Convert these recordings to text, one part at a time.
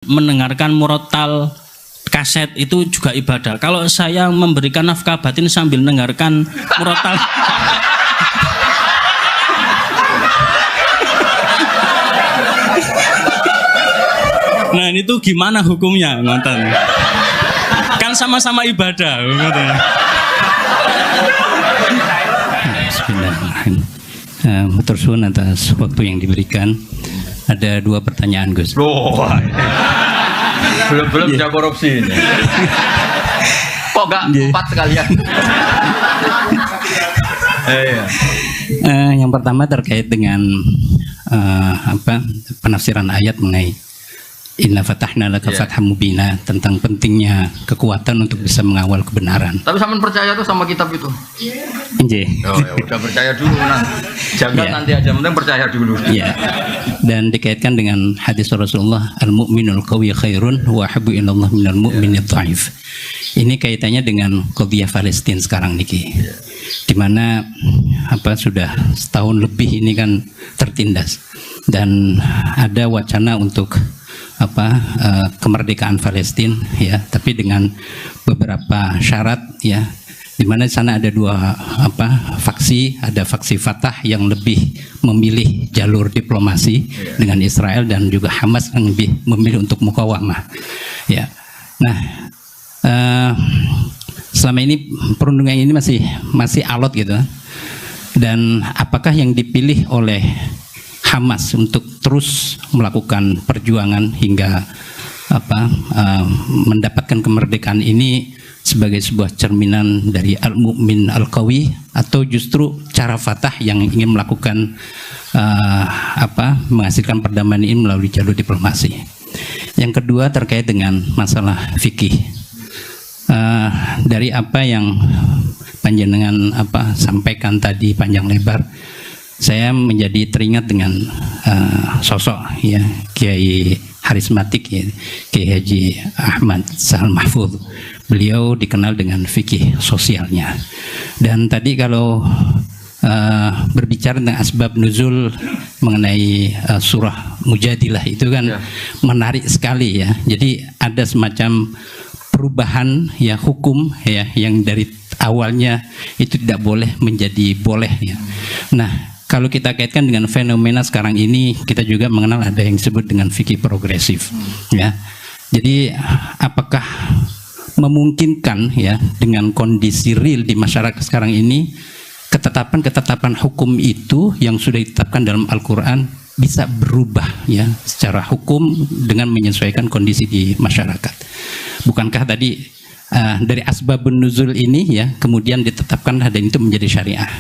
mendengarkan murotal kaset itu juga ibadah. Kalau saya memberikan nafkah batin sambil mendengarkan murotal nah itu gimana hukumnya nonton? Kan sama-sama ibadah. Bismillahirrahmanirrahim. Matur suwun atas waktu yang diberikan. Ada 2 pertanyaan, Gus. Belum bisa korupsi ini. Kok gak 4 sekalian? Yang pertama terkait dengan penafsiran ayat mengenai Inna fatahna laka fatham mubina, tentang pentingnya kekuatan untuk bisa mengawal kebenaran. Tapi sampean percaya tuh sama kitab itu? Nggih. Oh ya udah percaya dulu nah. Jangan nanti aja, penting percaya dulu. Iya. Dan dikaitkan dengan hadis Rasulullah, al-mu'minul qawiyyu khairun wa habbu ilallah minal mu'minid dhaif. Ini kaitannya dengan qadhiyah Palestina sekarang niki. Di mana sudah setahun lebih ini kan tertindas dan ada wacana untuk kemerdekaan Palestina ya, tapi dengan beberapa syarat ya, di mana di sana ada 2 faksi, ada faksi Fatah yang lebih memilih jalur diplomasi dengan Israel dan juga Hamas yang lebih memilih untuk mukawamah ya. Nah, selama ini perundungan ini masih alot gitu, dan apakah yang dipilih oleh Hamas untuk terus melakukan perjuangan hingga mendapatkan kemerdekaan ini sebagai sebuah cerminan dari al-mu'min al-qawi, atau justru cara Fatah yang ingin melakukan menghasilkan perdamaian ini melalui jalur diplomasi. Yang kedua terkait dengan masalah fikih. Dari apa yang panjenengan sampaikan tadi panjang lebar, saya menjadi teringat dengan sosok ya Kiai Harismatik ya, Kiai Haji Ahmad Sahal Mahfud. Beliau dikenal dengan fikih sosialnya. Dan tadi kalau berbicara tentang asbab nuzul mengenai surah Mujadilah itu kan menarik sekali ya. Jadi ada semacam perubahan ya hukum ya, yang dari awalnya itu tidak boleh menjadi boleh ya. Nah, kalau kita kaitkan dengan fenomena sekarang ini, kita juga mengenal ada yang disebut dengan fikih progresif ya. Jadi apakah memungkinkan ya dengan kondisi real di masyarakat sekarang ini, ketetapan-ketetapan hukum itu yang sudah ditetapkan dalam Al-Quran bisa berubah ya secara hukum dengan menyesuaikan kondisi di masyarakat? Bukankah tadi dari asbabun nuzul ini ya kemudian ditetapkan dan itu menjadi syariah?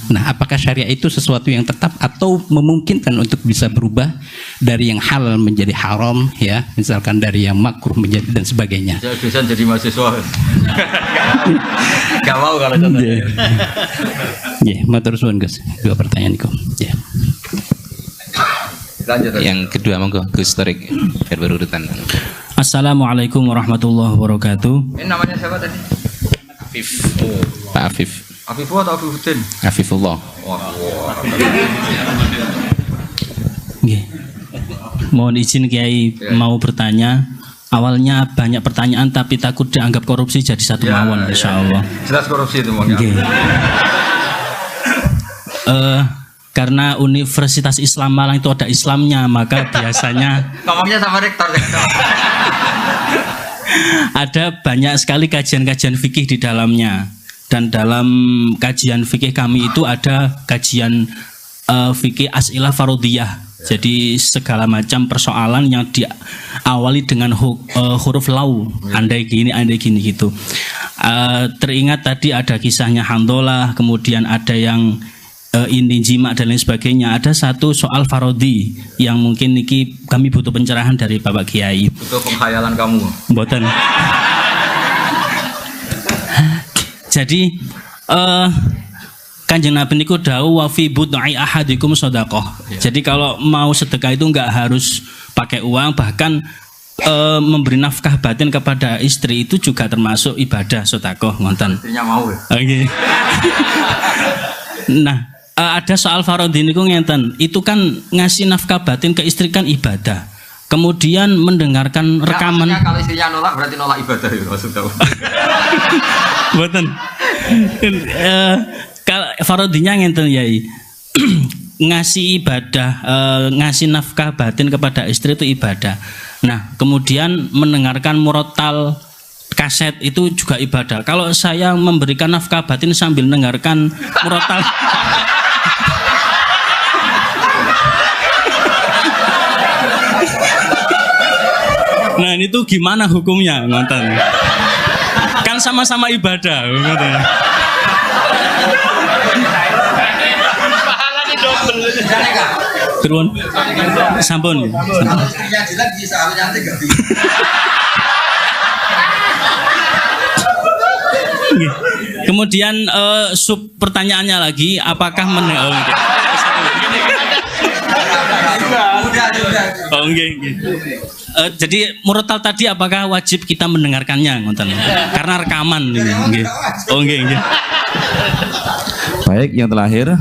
Nah, apakah syariah itu sesuatu yang tetap atau memungkinkan untuk bisa berubah dari yang halal menjadi haram ya, misalkan dari yang makruh menjadi dan sebagainya? Bisa jadi mahasiswa. Gak mau kalau contohnya. Ya, matur suwun Gus. 2 pertanyaan kok. Ya. Lanjut. Yang kedua monggo Gus Torik biar berurutan. Assalamualaikum warahmatullahi wabarakatuh. Ini namanya siapa tadi? Afif. Pak Afif. Afifullah atau Afifuddin? Afifullah. Mohon izin Kiai mau bertanya. Awalnya banyak pertanyaan tapi takut dianggap korupsi jadi satu mawon insya Allah. Jelas korupsi itu mau. Karena Universitas Islam Malang itu ada Islamnya, maka biasanya ngomongnya sama rektor. Ada banyak sekali kajian-kajian fikih di dalamnya. Dan dalam kajian fikih kami itu ada kajian fikih as'ilah farodiyah. Jadi segala macam persoalan yang diawali dengan huruf lau, andai gini gitu. Teringat tadi ada kisahnya Handolah, kemudian ada yang ini jima dan lain sebagainya. Ada satu soal farodi yang mungkin niki kami butuh pencerahan dari Bapak Kiai. Butuh pengkhayalan kamu. Mboten. Jadi Kanjeng Nabi niku dawuh wa fi bud'i ahadikum shadaqah. Jadi kalau mau sedekah itu enggak harus pakai uang, bahkan memberi nafkah batin kepada istri itu juga termasuk ibadah sedekah ngoten. Istrinya mau ya. Okay. Nah, ada soal farodhi niku ngenten. Itu kan ngasih nafkah batin ke istri kan ibadah. kemudian mendengarkan rekaman. Maksudnya kalau istrinya nolak berarti nolak ibadah ya maksudnya. Mboten. Kalau farodinya ngenten Yai. Ngasih ibadah, ngasih nafkah batin kepada istri itu ibadah. Nah, kemudian mendengarkan murotal kaset itu juga ibadah. Kalau saya memberikan nafkah batin sambil mendengarkan murotal nah itu gimana hukumnya, nonton? Kan sama-sama ibadah, nonton. Pahalanya double. Turun, sampun. Kalau istrinya jelek bisa nyantik gak bisa. Kemudian sub pertanyaannya lagi, apakah Oh, enggak. Jadi murotal tadi apakah wajib kita mendengarkannya, ngonten? Karena rekaman ini. Nggih. Oh, enggak. Baik, yang terakhir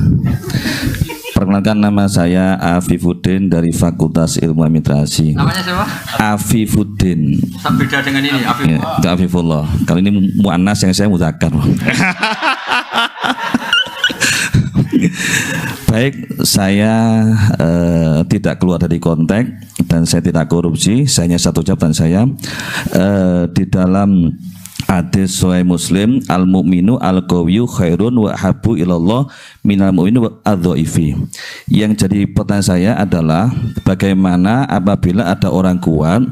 perkenalkan, nama saya Afifuddin dari Fakultas Ilmu Administrasi. Namanya siapa? Afifuddin. Beda dengan ini, Ya, itu Afifullah. Kali ini muannas, yang saya mudzakkar. Baik, saya tidak keluar dari konteks dan saya tidak korupsi. Saya hanya satu ucapan saya di dalam hadis Sahih Muslim, al mukminu al qawiyyu khairun wa habbu ilallah minal mu'minu adh-dhaifi. Yang jadi pertanyaan saya adalah bagaimana apabila ada orang kuat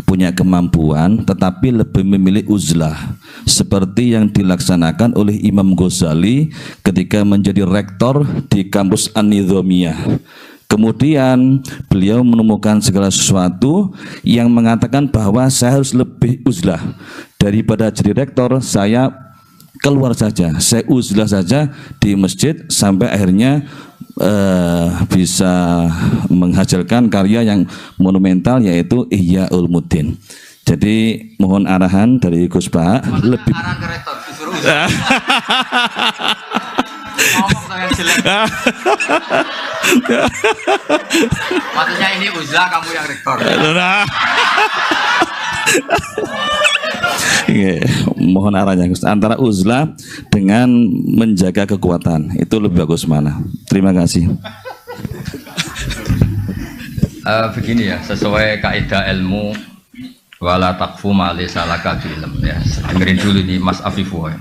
punya kemampuan tetapi lebih memilih uzlah seperti yang dilaksanakan oleh Imam Ghazali ketika menjadi rektor di kampus An-Nizamiyah. Kemudian beliau menemukan segala sesuatu yang mengatakan bahwa saya harus lebih uzlah daripada jadi rektor. Saya keluar saja, saya uzlah saja di masjid sampai akhirnya bisa menghasilkan karya yang monumental yaitu Ihya Ulumuddin. Jadi mohon arahan dari Gus Pak. Lebih arahan ke rektor disuruh ngomong saya jelek. Maksudnya ini uzlah, kamu yang rektor. Mohon arahnya Gus, antara uzlah dengan menjaga kekuatan itu lebih bagus mana? Terima kasih. Begini ya, sesuai kaidah ilmu wala taqfu ma laysa laka ilm ya. Dengerin dulu nih Mas Afifu ya.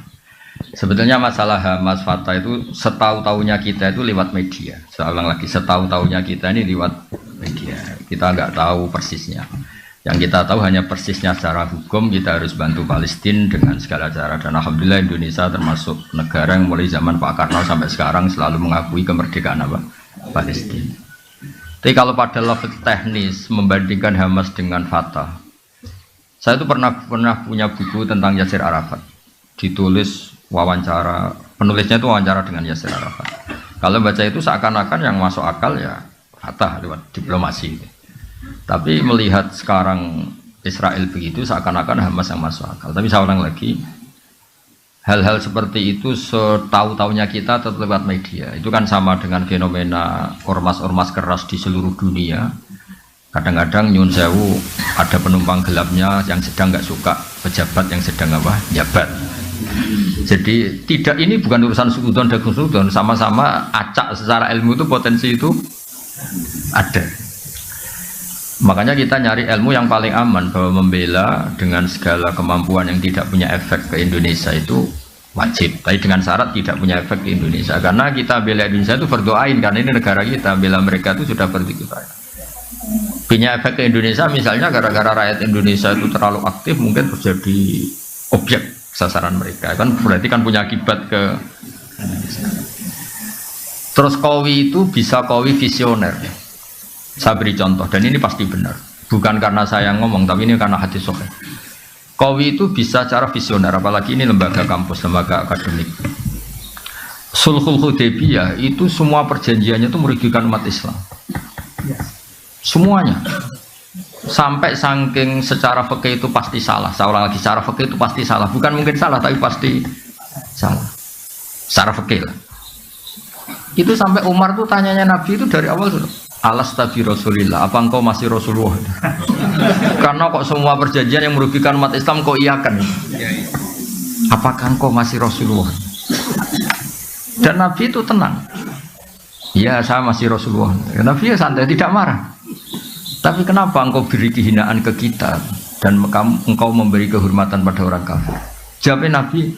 Sebetulnya masalah Hamas Fatah itu setahu-tahunya kita itu lewat media. Saya ulang lagi, setahu-tahunya kita ini lewat media. Kita nggak tahu persisnya. Yang kita tahu hanya persisnya secara hukum, kita harus bantu Palestina dengan segala cara. Dan alhamdulillah Indonesia termasuk negara yang mulai zaman Pak Karno sampai sekarang selalu mengakui kemerdekaan apa? Palestina. Tapi kalau pada level teknis membandingkan Hamas dengan Fatah, saya itu pernah punya buku tentang Yasir Arafat. Ditulis wawancara, penulisnya itu wawancara dengan Yasir Arafat. Kalau baca itu seakan-akan yang masuk akal ya Fatah lewat diplomasi. Tapi melihat sekarang Israel begitu seakan-akan Hamas yang masuk akal. Tapi saya ulang lagi, hal-hal seperti itu setahu-tahunya kita tetap lewat media. Itu kan sama dengan fenomena ormas-ormas keras di seluruh dunia. Kadang-kadang nyun sewu ada penumpang gelapnya yang sedang nggak suka pejabat yang sedang apa jabat. Jadi tidak, ini bukan urusan sudon dan sudon, sama-sama acak secara ilmu itu potensi itu ada. Makanya kita nyari ilmu yang paling aman, bahwa membela dengan segala kemampuan yang tidak punya efek ke Indonesia itu wajib, tapi dengan syarat tidak punya efek ke Indonesia. Karena kita bela Indonesia itu berdoain, karena ini negara kita, bela mereka itu sudah berdikifayah. Punya efek ke Indonesia misalnya gara-gara rakyat Indonesia itu terlalu aktif, mungkin terjadi objek sasaran mereka, kan berarti kan punya akibat ke Indonesia. Terus Qawi itu bisa Qawi visioner. Saya beri contoh, dan ini pasti benar. Bukan karena saya ngomong, tapi ini karena hadis sahih. Qawi itu bisa cara visioner, apalagi ini lembaga kampus, lembaga akademik. Sulhul Hudaybiyah itu semua perjanjiannya itu merugikan umat Islam. Semuanya. Sampai saking secara fikih itu pasti salah. Saya ulang lagi, secara fikih itu pasti salah. Bukan mungkin salah, tapi pasti salah. Secara fikih lah. Itu sampai Umar tuh tanyanya Nabi itu dari awal sudah. Alasta bi Rasulillah, apa engkau masih Rasulullah? Karena kok semua perjanjian yang merugikan umat Islam kau iakan. Apakah engkau masih Rasulullah? Dan Nabi itu tenang. Ya, saya masih Rasulullah. Nabi ya santai, tidak marah. Tapi kenapa engkau beri kehinaan ke kita dan engkau memberi kehormatan pada orang kafir? Jawabnya Nabi,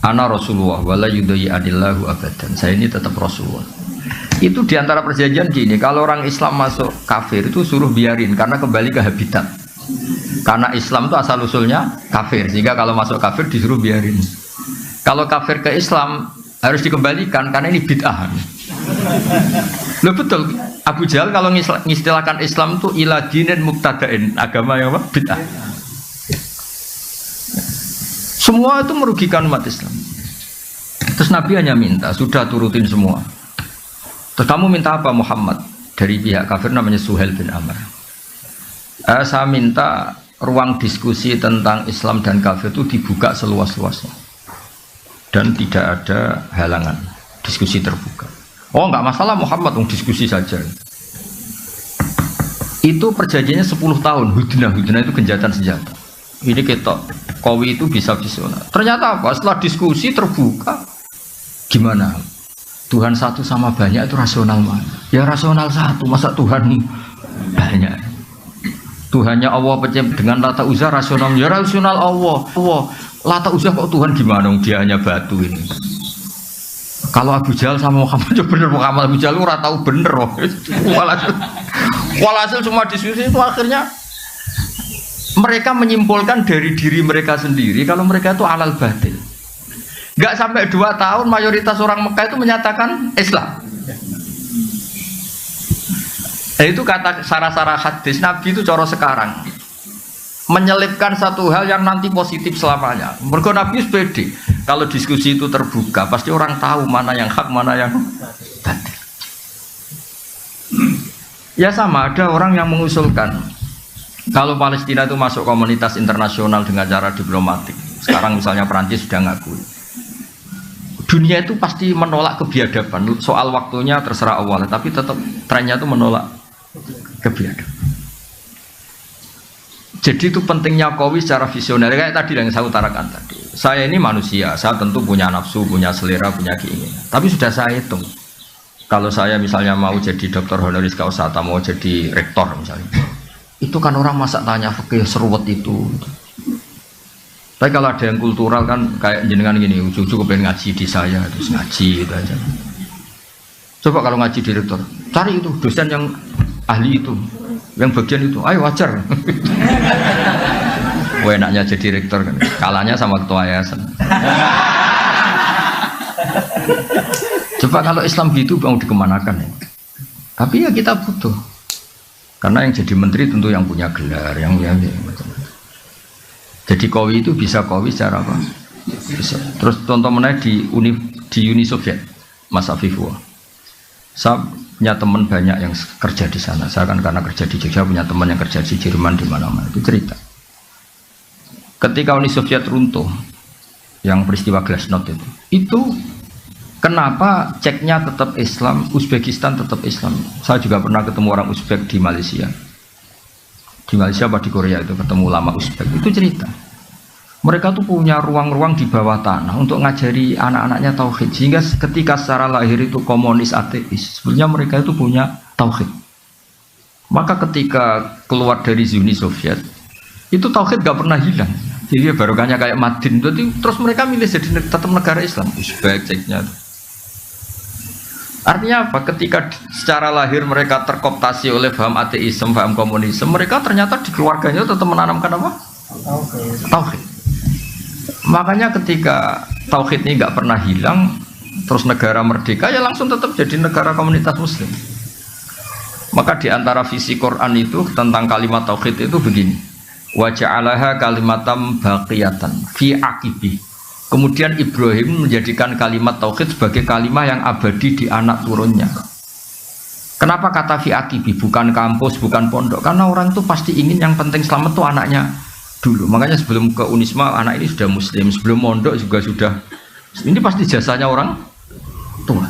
ana Rasulullah wala yudai adillahu abadan. Saya ini tetap Rasulullah. Itu diantara perjanjian gini, kalau orang Islam masuk kafir itu suruh biarin karena kembali ke habitat. Karena Islam itu asal usulnya kafir, sehingga kalau masuk kafir disuruh biarin. Kalau kafir ke Islam harus dikembalikan karena ini bid'ah. Loh betul, Abu Jahal kalau ngistilahkan Islam itu ila dinin mubtada'in, agama yang apa? Bid'ah. Semua itu merugikan umat Islam. Terus Nabi hanya minta, sudah turutin semua. Terus kamu minta apa Muhammad? Dari pihak kafir namanya Suhail bin Amr. Saya minta ruang diskusi tentang Islam dan kafir itu dibuka seluas-luasnya. Dan tidak ada halangan, diskusi terbuka. Oh enggak masalah Muhammad, diskusi saja. Itu perjanjiannya 10 tahun, hudnah itu genjatan senjata. Ini ketok, Kowi itu bisa visioner. Ternyata apa? Setelah diskusi terbuka, gimana? Tuhan satu sama banyak itu rasional mana? Ya rasional satu, masa Tuhan banyak? Tuhannya Allah dengan Lata Uzza rasional, ya rasional Allah. Lata Uzza kok Tuhan gimana? Dia hanya batu ini. Kalau Abu Jahal sama Muhammad itu bener, Muhammad Abu Jahal ora tahu bener. Walhasil cuma diskusi itu akhirnya mereka menyimpulkan dari diri mereka sendiri kalau mereka itu alal batil. Gak sampai 2 tahun mayoritas orang Mekah itu menyatakan Islam. Itu kata sarah-sarah hadis Nabi itu coro sekarang menyelipkan satu hal yang nanti positif selamanya. Mergo Nabi pede kalau diskusi itu terbuka pasti orang tahu mana yang hak mana yang batil. Ya sama, ada orang yang mengusulkan kalau Palestina itu masuk komunitas internasional dengan cara diplomatik. Sekarang misalnya Perancis sudah ngakui. Dunia itu pasti menolak kebiadaban. Soal waktunya terserah Allah, tapi tetap trennya itu menolak kebiadaban. Jadi itu pentingnya Qawi secara visioner. Kayak tadi yang saya utarakan tadi. Saya ini manusia, saya tentu punya nafsu, punya selera, punya keinginan. Tapi sudah saya hitung. Kalau saya misalnya mau jadi dokter honoris causa, mau jadi rektor misalnya, itu kan orang masa tanya fikih seruwet itu. Tapi kalau ada yang kultural kan kayak jenengan gini, ujung-ujung pengen ngaji di saya, terus ngaji itu aja. Coba kalau ngaji direktur, cari itu dosen yang ahli itu, yang bagian itu, ayo wajar. Wah enaknya jadi rektor kan, kalahnya sama ketua yayasan. Coba kalau Islam gitu mau dikemanakan ya? Tapi ya kita butuh, karena yang jadi menteri tentu yang punya gelar, yang macam-macam. Jadi Qawi itu bisa Qawi secara apa? Bisa. Terus contoh menaik di Uni Soviet, Mas Afifullah. Saya punya teman banyak yang kerja di sana. Saya kan karena kerja di Jogja punya teman yang kerja di Jerman di mana-mana. Itu cerita. Ketika Uni Soviet runtuh, yang peristiwa Glasnost itu kenapa ceknya tetap Islam, Uzbekistan tetap Islam. Saya juga pernah ketemu orang Uzbek di Malaysia. Di Malaysia apa di Korea itu ketemu ulama Uzbek, itu cerita mereka tuh punya ruang-ruang di bawah tanah untuk ngajari anak-anaknya tauhid, sehingga ketika secara lahir itu komunis ateis, sebenarnya mereka itu punya tauhid. Maka ketika keluar dari Uni Soviet itu tauhid gak pernah hilang, jadi barokahnya kayak Madin. Terus mereka milih jadi tetap negara Islam, Uzbek ceknya. Artinya apa? Ketika secara lahir mereka terkooptasi oleh paham ateisme, paham komunisme, mereka ternyata di keluarganya tetap menanamkan apa? Tauhid. Makanya ketika tauhid ini nggak pernah hilang, terus negara merdeka ya langsung tetap jadi negara komunitas Muslim. Maka di antara visi Quran itu tentang kalimat tauhid itu begini: wa ja'alaha kalimatam baqiyatan fi aqibi. Kemudian Ibrahim menjadikan kalimat tauhid sebagai kalimat yang abadi di anak turunnya. Kenapa kata fi aqibi, bukan kampus, bukan pondok? Karena orang itu pasti ingin yang penting selamat tuh anaknya dulu. Makanya sebelum ke Unisma anak ini sudah Muslim, sebelum mondok juga sudah. Ini pasti jasanya orang tua.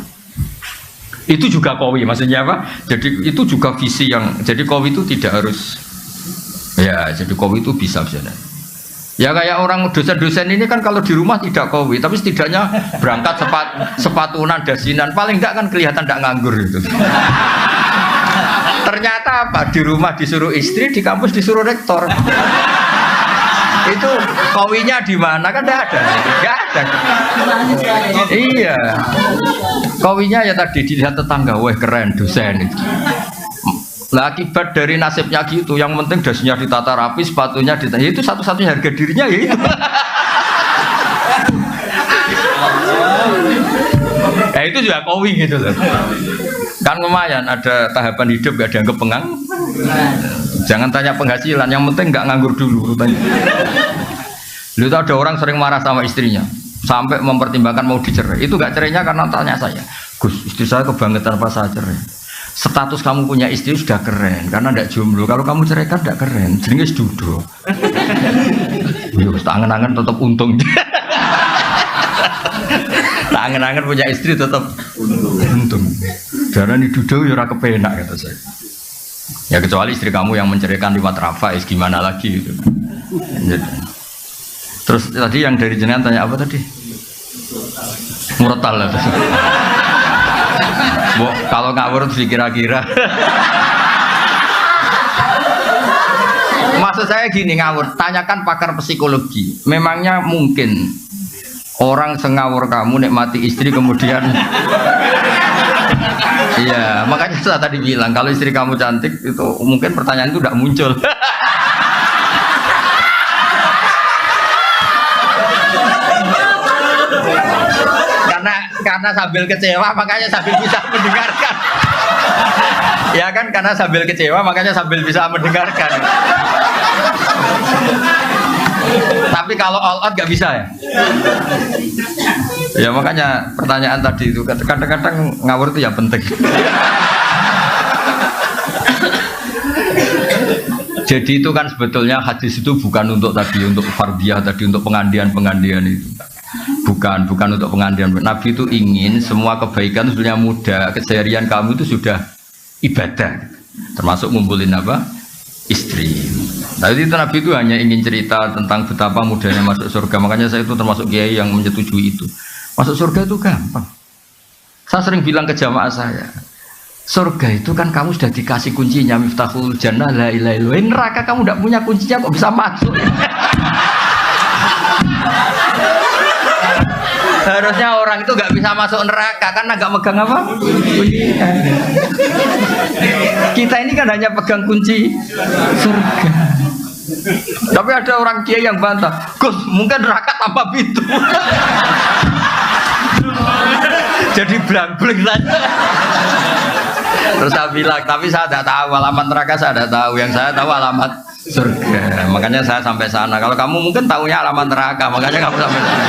Itu juga kowi, maksudnya apa? Jadi itu juga visi yang, jadi kowi itu tidak harus, ya jadi kowi itu bisa. Ya kayak orang dosen-dosen ini kan kalau di rumah tidak kowi, tapi setidaknya berangkat sepatunan, dasinan, paling enggak kan kelihatan tidak nganggur gitu. Ternyata apa? Di rumah disuruh istri, di kampus disuruh rektor. Itu kowinya di mana kan tidak ada, nggak ada. Iya, kowinya ya tadi dilihat tetangga, wah keren dosen itu. Lah akibat dari nasibnya gitu, yang penting dasinya ditata rapi, sepatunya ditata, itu satu-satunya harga dirinya ya itu. Ya itu juga kowi gitu loh. Kan lumayan ada tahapan hidup gak dianggap jangan tanya penghasilan, yang penting nggak nganggur dulu tanya. Lu tahu ada orang sering marah sama istrinya sampai mempertimbangkan mau dicerai, itu gak cerainya karena tanya saya, Gus istri saya kebangetan pas saya cerai. Status kamu punya istri sudah keren karena tidak jomblo, kalau kamu ceraikan tidak keren, jenenge sedudo. Angen-angen tetap untung. Angen-angen punya istri tetap untung. Darah ini dudo ya ora kepenak kata saya. Ya kecuali istri kamu yang menceraikan lewat Rafa, gimana lagi gitu. Terus tadi yang dari jenengan tanya apa tadi? Murotal lah. Bu, kalau ngawur terus kira-kira. Maksud saya gini, ngawur, tanyakan pakar psikologi. Memangnya mungkin orang sengawur kamu nikmati istri kemudian iya, makanya saya tadi bilang kalau istri kamu cantik itu mungkin pertanyaan itu tidak muncul. karena sambil kecewa makanya sambil bisa mendengarkan. Ya kan, karena sambil kecewa makanya sambil bisa mendengarkan. Tapi kalau all out gak bisa ya. Ya makanya pertanyaan tadi itu kadang-kadang ngawur itu ya penting. Jadi itu kan sebetulnya hadis itu bukan untuk tadi untuk fardiyah tadi, untuk pengandian itu. Bukan untuk pengandian. Nabi itu ingin semua kebaikan sebenarnya mudah. Keseharian kamu itu sudah ibadah. Termasuk ngumpulin apa? Istri. Tadi itu Nabi itu hanya ingin cerita tentang betapa mudahnya masuk surga. Makanya saya itu termasuk kiai yang menyetujui itu. Masuk surga itu gampang. Saya sering bilang ke jamaah saya, surga itu kan kamu sudah dikasih kuncinya, miftahul jannah la ilaha illallah. Neraka kamu tidak punya kuncinya kok bisa masuk. Harusnya orang itu nggak bisa masuk neraka karena nggak megang apa? Kita ini kan hanya pegang kunci surga. Tapi ada orang kiai yang bantah, Gus mungkin neraka tanpa pintu. Jadi blank-blank saja. Terus saya bilang, tapi saya tidak tahu alamat neraka, saya tidak tahu. Yang saya tahu alamat surga. Makanya saya sampai sana. Kalau kamu mungkin tahunya alamat neraka, makanya kamu sampai sana.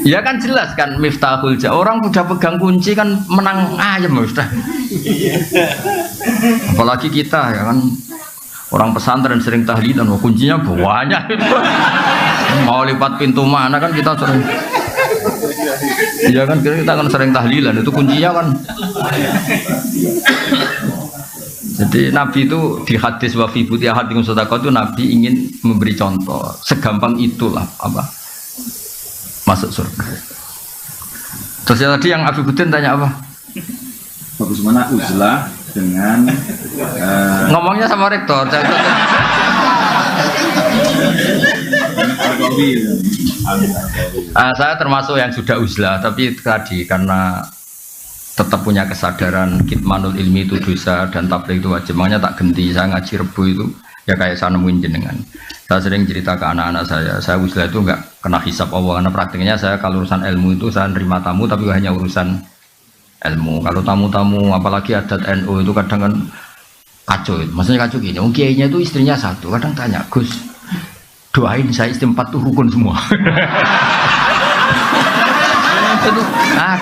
Ya kan jelas kan miftahul jannah. Orang udah pegang kunci kan menang ayam sudah. Apalagi kita ya kan orang pesantren sering tahlilan, kuncinya banyak. Mau lipat pintu mana kan kita sering. Ya kan kita kan sering tahlilan, itu kuncinya kan. Jadi Nabi itu di hadis wa fi buti ahadikum sadaqah itu Nabi ingin memberi contoh. Segampang itulah apa? Masuk surga. Terus tadi yang Abi Budin tanya apa? Bagaimana uzlah dengan ngomongnya sama rektor. Saya termasuk yang sudah uzlah, tapi tadi karena tetap punya kesadaran kitmanul ilmi itu dosa dan tabligh itu wajib, makanya tak ganti. Saya ngaji Rebu itu ya kayak saya nemuin jenengan. Saya sering cerita ke anak-anak saya uzlah itu enggak kena hisab Allah, karena praktiknya saya kalau urusan ilmu itu saya nerima tamu tapi hanya urusan ilmu. Kalau tamu-tamu apalagi adat NU itu kadang kan kacau. Maksudnya kacau gini, kiainya itu istrinya satu, kadang tanya, Gus doain saya istri 4 tuh rukun semua. Aduh.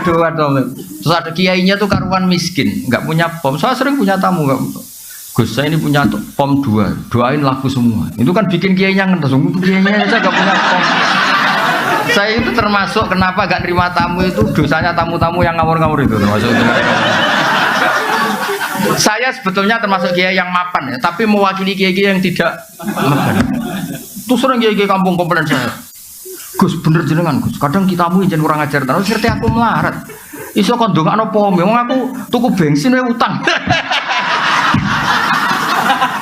Terus ada kiainya tuh karuan miskin, nggak punya pom. Saya sering punya tamu, nggak, Gus saya ini punya pom 2, doain laku semua. Itu kan bikin kiainya ngetes, kiainya saya nggak punya pom. Saya itu termasuk kenapa gak terima tamu itu dosanya tamu-tamu yang ngawur-ngawur itu termasuk itu. Saya sebetulnya termasuk kiai yang mapan ya, tapi mewakili kiai yang tidak mapan. Terus sering kiai kampung komplain saya. Gus bener jenengan Gus, kadang kita tamu jangan kurang ajar terus ngerti aku melarat. Iso kon ndongakno pom, wong aku tuku bensin wae utang.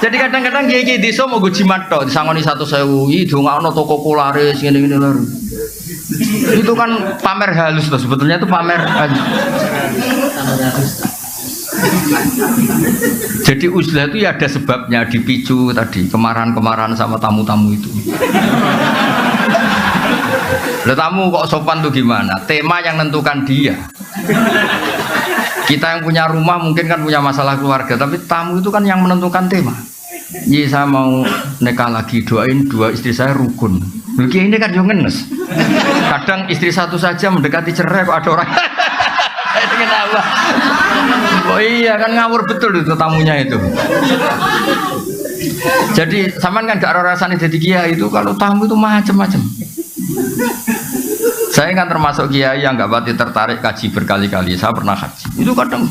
Jadi kadang-kadang kiai desa mau gue jimat tok disangoni 1.000, ih dongakno toko kularis ngene-ngene lho. Itu kan pamer halus loh, sebetulnya itu pamer halus. Jadi uzlah itu ya ada sebabnya, dipicu tadi kemarahan-kemarahan sama tamu-tamu itu. Lah tamu kok sopan tuh gimana? Tema yang nentukan dia. Kita yang punya rumah mungkin kan punya masalah keluarga, tapi tamu itu kan yang menentukan tema. Iya saya mau nikah lagi, doain dua istri saya rukun. Begini ini kan juga ngenes. Kadang istri satu saja mendekati cerai kok ada orang. Kenapa? Oh iya kan ngawur betul itu tamunya itu. Jadi sampean kan gak rasanya jadi kiai itu kalau tamu itu macam-macam. Saya kan termasuk kiai yang gak pati tertarik kaji berkali-kali. Saya pernah haji. Itu kadang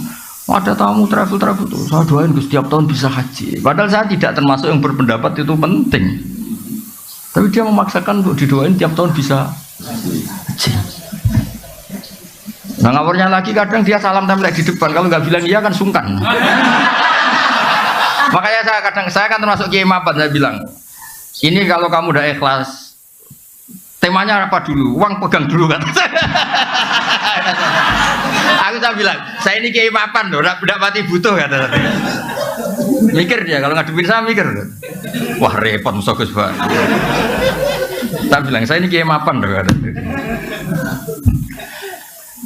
ada tamu travel tuh, saya doain setiap tahun bisa haji. Padahal saya tidak termasuk yang berpendapat itu penting. Tapi dia memaksakan untuk didoain tiap tahun bisa haji. Nah ngawurnya lagi kadang dia salam tempel di depan, kalau nggak bilang iya kan sungkan. Makanya saya kan termasuk kiai mapan, saya bilang ini kalau kamu udah ikhlas, temanya apa dulu? Uang pegang dulu kan. Saya bilang, saya ini kiai mapan loh, tidak pati butuh kata. Mikir dia, kalau ngadepin saya mikir. Wah repot musuh Gus Pak. Saya bilang, saya ini kiai mapan loh kata.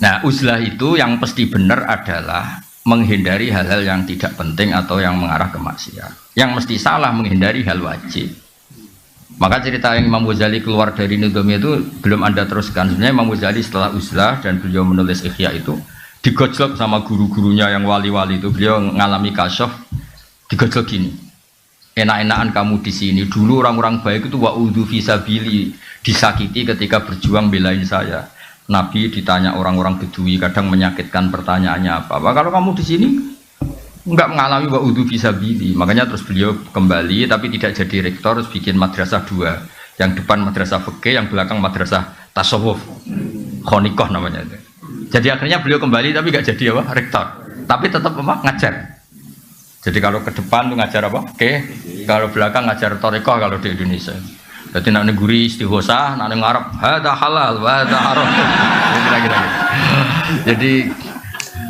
Nah uzlah itu yang pasti benar adalah menghindari hal-hal yang tidak penting atau yang mengarah ke maksiat. Yang mesti salah menghindari hal wajib. Maka cerita yang Imam Ghazali keluar dari Nidhami itu belum Anda teruskan. Sebenarnya Imam Ghazali setelah uzlah dan beliau menulis Ihya itu digojlok sama guru-gurunya yang wali-wali itu, beliau ngalami kasyaf, digojlok gini. Enak-enakan kamu di sini. Dulu orang-orang baik itu wa'udhu fisabili, disakiti ketika berjuang belain saya. Nabi ditanya orang-orang Bedui, kadang menyakitkan pertanyaannya apa. Kalau kamu di sini enggak mengalami wa'udhu fisabili, makanya terus beliau kembali tapi tidak jadi rektor, terus bikin madrasah 2. Yang depan madrasah fikih, yang belakang madrasah tasawuf. Khonikoh namanya itu. Jadi akhirnya beliau kembali tapi nggak jadi apa rektor, tapi tetap apa ngajar. Jadi kalau ke depan tuh ngajar apa? Oke. Kalau belakang ngajar torikoh kalau di Indonesia. Jadi nak neguri istighosah, nak ngarep hada halal, hada haram. Kira-kira. Jadi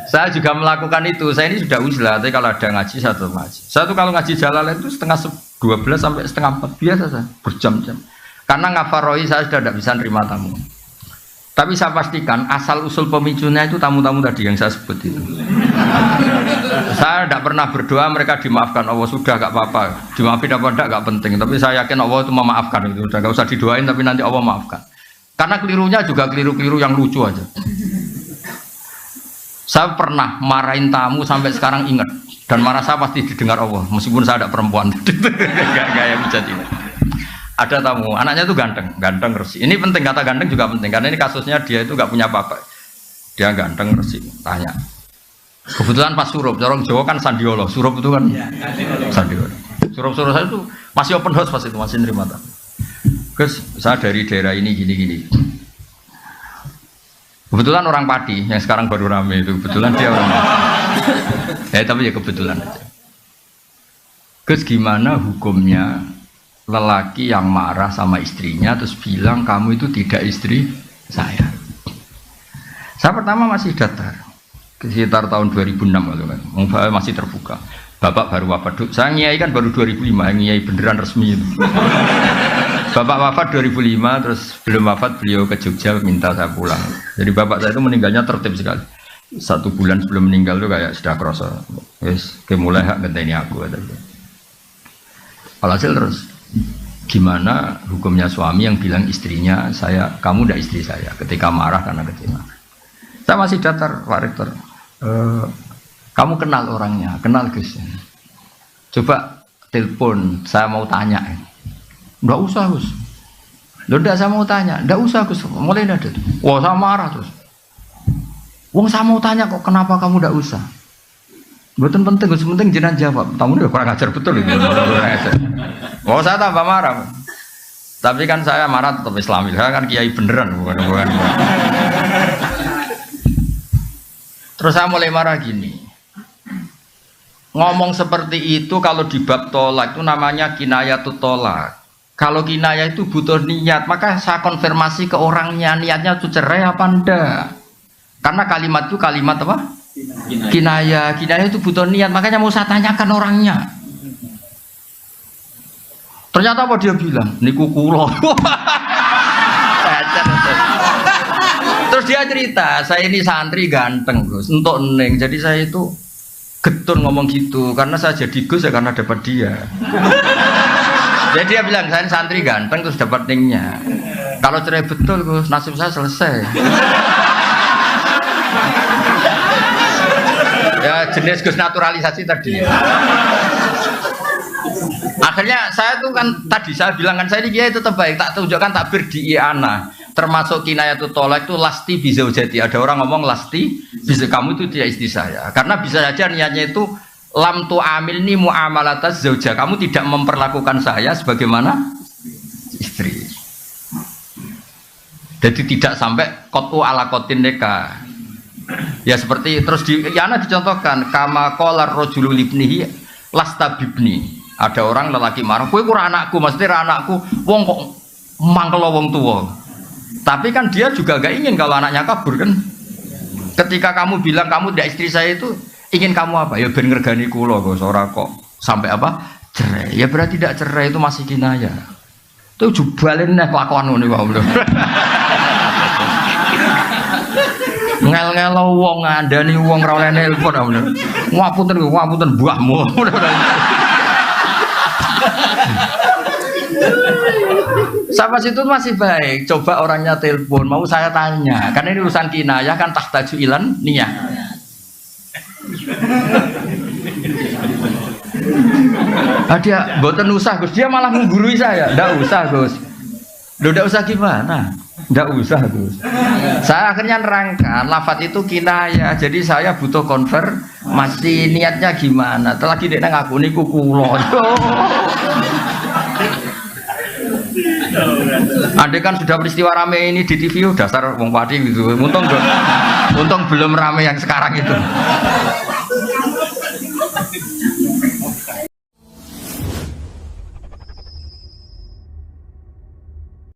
saya juga melakukan itu. Saya ini sudah uzlah, tapi kalau ada ngaji satu ngaji. Saya tuh kalau ngaji Jalalain itu setengah 12 sampai setengah 4 biasa saya berjam-jam. Karena ngafaroi saya sudah tidak bisa nerima tamu. Tapi saya pastikan asal usul pemicunya itu tamu-tamu tadi yang saya sebut itu. Saya tidak pernah berdoa mereka dimaafkan Allah, sudah gak apa-apa. Dimaafin apa enggak gak penting. Tapi saya yakin Allah itu memaafkan itu. Udah gak usah didoain tapi nanti Allah maafkan. Karena kelirunya juga keliru-keliru yang lucu aja. Saya pernah marahin tamu sampai sekarang ingat. Dan marah saya pasti didengar Allah. Meskipun saya ada perempuan. Gak yang bisa ini. Ada tamu, anaknya itu ganteng resik. Ini penting, kata ganteng juga penting karena ini kasusnya dia itu nggak punya apa-apa. Dia ganteng resik. Tanya. Kebetulan pas surup, orang Jawa kan sandiolo. Surup itu kan sandiolo. Surup-surup saya itu masih open house pas itu, masih nerima tamu. Gus, saya dari daerah ini gini-gini. Kebetulan orang Padi yang sekarang baru rame itu, kebetulan dia orang. Tapi ya kebetulan aja. Gus, gimana hukumnya lelaki yang marah sama istrinya terus bilang kamu itu tidak istri saya? Saya pertama masih datar sekitar tahun 2006 gitu kan, masih terbuka. Bapak baru wafat, saya ngiai kan baru 2005, ngiai beneran resmi itu. Bapak wafat 2005, terus belum wafat beliau ke Jogja minta saya pulang. Jadi bapak saya itu meninggalnya tertib sekali. 1 bulan sebelum meninggal tuh kayak sudah kerasa, wes mulai hak ngenteni aku gitu. Alhasil terus gimana hukumnya suami yang bilang istrinya kamu tidak istri saya ketika marah karena kecewa. Saya masih datar Pak Rektor. Kamu kenal orangnya, kenal Gus. Coba telepon, saya mau tanya. Enggak usah Gus. Loh ndak saya mau tanya, ndak usah Gus, mulai ada. Wah saya marah terus. Wong saya mau tanya kok kenapa kamu ndak usah? Mboten penting, Gus, penting jenengan jawab. Tamu udah kurang ajar betul itu. Oh saya tambah marah. Tapi kan saya marah tetap Islami, saya kan kiai beneran bukan. Terus saya mulai marah gini. Ngomong seperti itu kalau di bab tolak itu namanya kinayatut tolak. Kalau kinayah itu butuh niat, maka saya konfirmasi ke orangnya, niatnya itu cerai apa enggak? Karena kalimat itu kalimat apa? Kinayah itu butuh niat, makanya mau saya tanyakan orangnya. Ternyata apa dia bilang? Niku kulo. Terus dia cerita, saya ini santri ganteng Gus, untuk neng. Jadi saya itu getun ngomong gitu, karena saya jadi Gus ya karena dapat dia. Jadi dia bilang saya santri ganteng terus dapat nengnya. Kalau cerai betul Gus, nasib saya selesai. Ya jenis Gus naturalisasi tadi. Akhirnya saya tuh kan tadi saya bilang kan saya ini kiai itu terbaik, tak tunjukkan takbir di I'ana. Termasuk kinayatut tolak itu lasti bizaujati. Ada orang ngomong lasti bisa kamu itu tidak istri saya. Karena bisa saja niatnya itu lam tu amilni muamalataz zauja. Kamu tidak memperlakukan saya sebagaimana istri. Jadi tidak sampai kotu ala kotin neka. Ya seperti terus di Yana dicontohkan kama qalar rajulu libnihi lasta bibni. Ada orang lelaki marah, kowe ora anakku, mesti ra anakku. Wong kok mangkel wong tua. Tapi kan dia juga gak ingin kalau anaknya kabur kan. Ketika kamu bilang kamu tidak istri saya itu ingin kamu apa? Ya ben ngergani kula Gus, ora kok sampai apa? Cerai. Ya berarti tidak cerai itu masih kinayah. Itu jubalin nek kelakuan ngono wae. Ngel-ngel wong ngandani wong ora oleh nelpon bener. Ngapunten mbahmu. Sampai situ masih baik. Coba orangnya telepon, mau saya tanya. Karena ini urusan kinayah kan tahtaju ilan niyah. Dia mboten usah Gus, dia malah menggurui saya. Ndak usah Gus. Loh ndak usah gimana? Ndak usah Gus. Saya akhirnya nerangkan lafadz itu kinayah. Jadi saya butuh konfirmasi niatnya gimana. Lagi dia ngaku niku kula. Andai kan sudah peristiwa rame ini di TV dasar wong padi gitu. Untung belum rame yang sekarang itu.